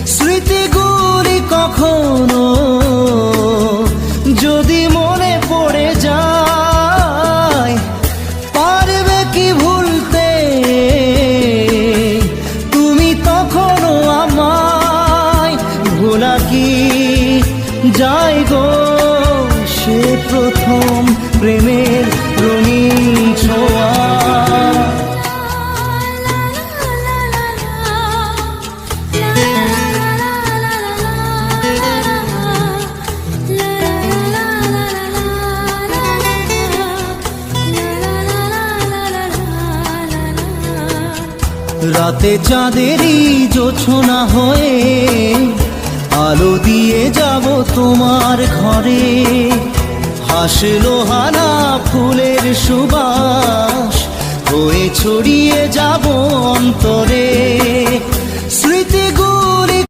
স্মৃতিগুলি কখনো যদি মনে পড়ে যায়, পারবে কি ভুলতে তুমি তখনও আমায়? ভোলা কি যায় গো সে প্রথম প্রেমের রঙিন ছোঁয়া? রাতে চাঁদেরই জোছনা হয়ে আলো দিয়ে যাব তোমার ঘরে। হাসলো হানা ফুলের সুবাস হয়ে ছড়িয়ে যাব অন্তরে।